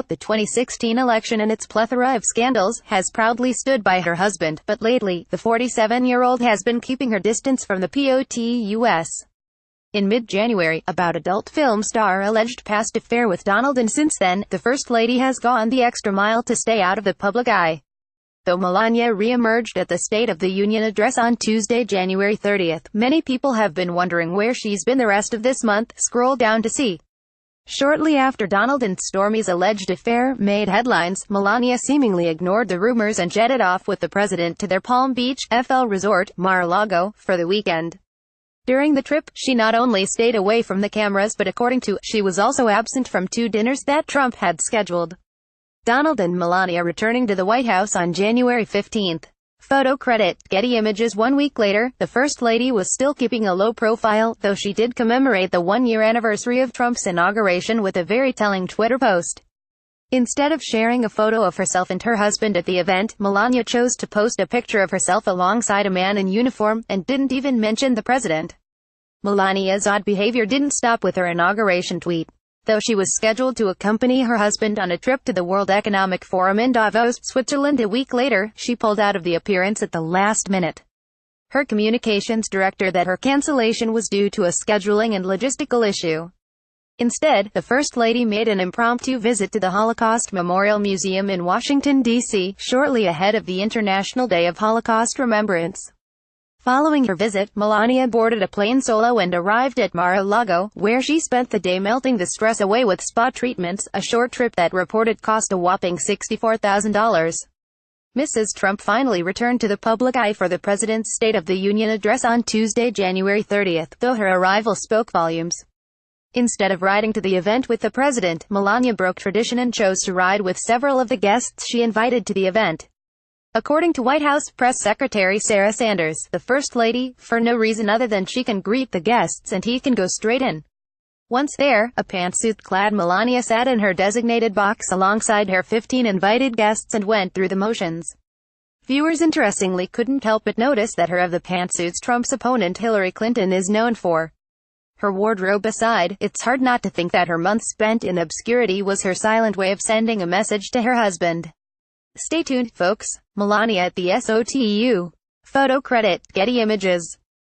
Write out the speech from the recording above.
the 2016 election and its plethora of scandals, has proudly stood by her husband, but lately, the 47-year-old has been keeping her distance from the POTUS. In mid-January, about adult film star alleged past affair with Donald, and since then, the First Lady has gone the extra mile to stay out of the public eye. Though Melania re-emerged at the State of the Union address on Tuesday, January 30th, many people have been wondering where she's been the rest of this month. Scroll down to see. Shortly after Donald and Stormy's alleged affair made headlines, Melania seemingly ignored the rumors and jetted off with the president to their Palm Beach, FL resort, Mar-a-Lago, for the weekend. During the trip, she not only stayed away from the cameras but according to, she was also absent from 2 dinners that Trump had scheduled. Donald and Melania returning to the White House on January 15th. Photo credit, Getty Images. 1 week later, the First Lady was still keeping a low profile, though she did commemorate the 1-year anniversary of Trump's inauguration with a very telling Twitter post. Instead of sharing a photo of herself and her husband at the event, Melania chose to post a picture of herself alongside a man in uniform, and didn't even mention the president. Melania's odd behavior didn't stop with her inauguration tweet. Though she was scheduled to accompany her husband on a trip to the World Economic Forum in Davos, Switzerland a week later, she pulled out of the appearance at the last minute. Her communications director that her cancellation was due to a scheduling and logistical issue. Instead, the First Lady made an impromptu visit to the Holocaust Memorial Museum in Washington, D.C., shortly ahead of the International Day of Holocaust Remembrance. Following her visit, Melania boarded a plane solo and arrived at Mar-a-Lago, where she spent the day melting the stress away with spa treatments, a short trip that reported cost a whopping $64,000. Mrs. Trump finally returned to the public eye for the president's State of the Union address on Tuesday, January 30th, though her arrival spoke volumes. Instead of riding to the event with the president, Melania broke tradition and chose to ride with several of the guests she invited to the event. According to White House Press Secretary Sarah Sanders, the First Lady, for no reason other than she can greet the guests and he can go straight in. Once there, a pantsuit-clad Melania sat in her designated box alongside her 15 invited guests and went through the motions. Viewers interestingly couldn't help but notice that her of the pantsuits Trump's opponent Hillary Clinton is known for. Her wardrobe aside, it's hard not to think that her month spent in obscurity was her silent way of sending a message to her husband. Stay tuned, folks. Melania at the SOTU. Photo credit, Getty Images.